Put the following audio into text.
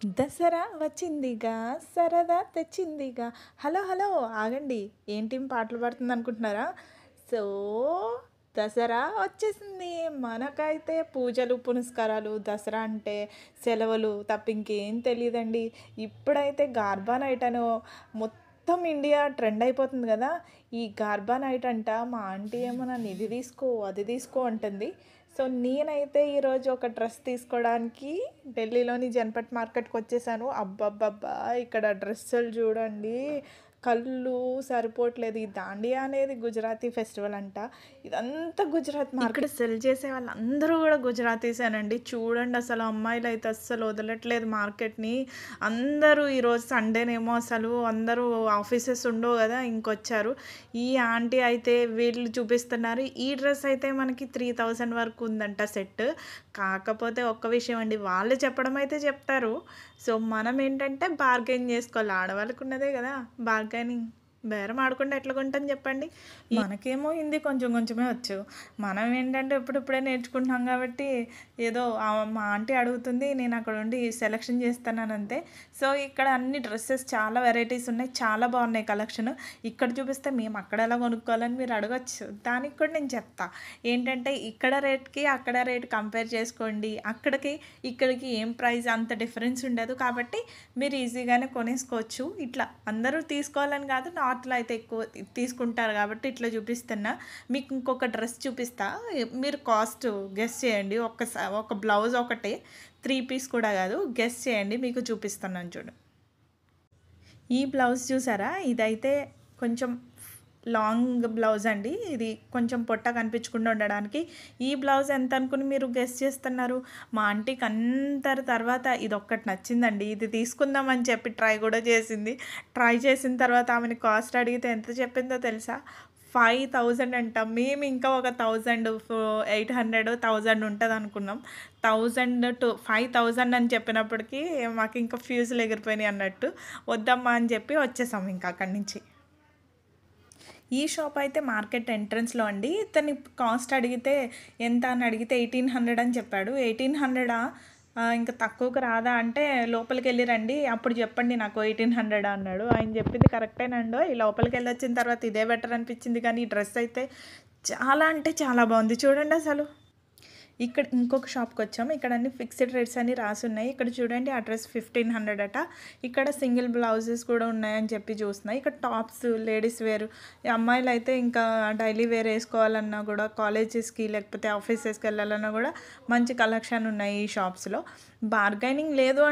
దసరా వచ్చిందిగా సరదా తెచ్చిందిగా. Hello hello ఆగండి, ఏంటి పాటలు పాడుతుంది అనుకుంటున్నారా? సో దసరా వచ్చేసింది. మనకైతే పూజలు పునస్కారాలు, దసరా అంటే సెలవులు తప్ప ఇంకేం తెలియదండి. ఇప్పుడైతే గార్బా నైట్ అని మొత్తం ఇండియా ట్రెండ్ అయిపోతుంది కదా. ఈ గార్బా నైట్ అంట మా ఆంటీ ఏమో నన్ను ఇది తీసుకో అది తీసుకో అంటుంది. సో నేనైతే ఈరోజు ఒక డ్రెస్ తీసుకోవడానికి ఢిల్లీలోని జన్పట్ మార్కెట్కి వచ్చేసాను. అబ్బబ్బబ్బా, ఇక్కడ డ్రెస్సులు చూడండి, కళ్ళు సరిపోవట్లేదు. ఈ దాండియా అనేది గుజరాతీ ఫెస్టివల్ అంట. ఇదంతా గుజరాత్ మార్కెట్. సెల్ చేసే వాళ్ళందరూ కూడా గుజరాతీసేనండి. చూడండి, అసలు అమ్మాయిలు అయితే అస్సలు వదలట్లేదు మార్కెట్ని. అందరూ ఈరోజు సండేనేమో అసలు అందరూ ఆఫీసెస్ ఉండవు కదా, ఇంకొచ్చారు. ఈ ఆంటీ అయితే వీళ్ళు చూపిస్తున్నారు. ఈ డ్రెస్ అయితే మనకి 3000 వరకు ఉందంట సెట్. కాకపోతే ఒక్క విషయం అండి, వాళ్ళు చెప్పడం అయితే చెప్తారు. సో మనం ఏంటంటే బార్గెన్ చేసుకోవాలి. ఆడవాళ్ళకు ఉన్నదే కదా బార్గెనింగ్. బేరం ఆడకుండా ఎట్లా కొంటాను చెప్పండి. మనకేమో హిందీ కొంచెం కొంచెమే వచ్చు. మనం ఏంటంటే ఇప్పుడిప్పుడే నేర్చుకుంటున్నాం కాబట్టి ఏదో మా ఆంటీ అడుగుతుంది, నేను అక్కడ ఉండి సెలెక్షన్ చేస్తున్నాను అంతే. సో ఇక్కడ అన్ని డ్రెస్సెస్ చాలా వెరైటీస్ ఉన్నాయి, చాలా బాగున్నాయి కలెక్షన్. ఇక్కడ చూపిస్తే మేము అక్కడ ఎలా కొనుక్కోవాలని మీరు అడగచ్చు. దానికి కూడా నేను చెప్తా ఏంటంటే, ఇక్కడ రేట్కి అక్కడ రేట్ కంపేర్ చేసుకోండి. అక్కడికి ఇక్కడికి ఏం ప్రైస్ అంత డిఫరెన్స్ ఉండదు కాబట్టి మీరు ఈజీగానే కొనేసుకోవచ్చు. ఇట్లా అందరూ తీసుకోవాలని కాదు, నార్త్లో అయితే ఎక్కువ తీసుకుంటారు కాబట్టి ఇట్లా చూపిస్తున్నా. మీకు ఇంకొక డ్రెస్ చూపిస్తా, మీరు కాస్ట్ గెస్ చేయండి. ఒక బ్లౌజ్ ఒకటే, 3 పీస్ కూడా కాదు, గెస్ చేయండి. మీకు చూపిస్తున్నాను చూడు. ఈ బ్లౌజ్ చూసారా, ఇదైతే కొంచెం లాంగ్ బ్లౌజ్ అండి. ఇది కొంచెం పొట్ట కనిపించకుండా ఉండడానికి. ఈ బ్లౌజ్ ఎంత అనుకుని మీరు గెస్ చేస్తున్నారు? మా ఆంటీకి అందరి తర్వాత ఇది ఒక్కటి నచ్చిందండి. ఇది తీసుకుందామని చెప్పి ట్రై కూడా చేసింది. ట్రై చేసిన తర్వాత ఆమెని కాస్ట్ అడిగితే ఎంత చెప్పిందో తెలుసా? 5000 అంట. మేము ఇంకా ఒక 1800 1000 ఉంటుంది అనుకున్నాం. 1000 to 5000 అని చెప్పినప్పటికీ మాకు ఇంకా ఫ్యూజులు ఎగిరిపోయినాయి అన్నట్టు. వద్దమ్మా అని చెప్పి వచ్చేసాం ఇంకా అక్కడి నుంచి. ఈ షాప్ అయితే మార్కెట్ ఎంట్రన్స్లో అండి. ఇతని కాస్ట్ అడిగితే ఎంత అని అడిగితే 1800 అని చెప్పాడు. 1800 ఇంకా తక్కువకు రాదా అంటే, లోపలికి వెళ్ళి రండి అప్పుడు చెప్పండి నాకు 1800 అన్నాడు. ఆయన చెప్పింది కరెక్టేనండో. ఈ లోపలికి వెళ్ళి వచ్చిన తర్వాత ఇదే బెటర్ అనిపించింది. కానీ ఈ డ్రెస్ అయితే చాలా అంటే చాలా బాగుంది. చూడండి అసలు. ఇక్కడ ఇంకొక షాప్కి వచ్చాము. ఇక్కడ అన్ని ఫిక్స్డ్ రేట్స్ అని రాసి ఉన్నాయి. ఇక్కడ చూడండి, ఆ డ్రెస్ 1500 అట. ఇక్కడ సింగిల్ బ్లౌజెస్ కూడా ఉన్నాయని చెప్పి చూస్తున్నాయి. ఇక్కడ టాప్స్, లేడీస్ వేర్, అమ్మాయిలు అయితే ఇంకా డైలీ వేర్ వేసుకోవాలన్నా కూడా, కాలేజెస్కి లేకపోతే ఆఫీసెస్కి వెళ్ళాలన్నా కూడా మంచి కలెక్షన్ ఉన్నాయి ఈ షాప్స్లో. బార్గైనింగ్ లేదు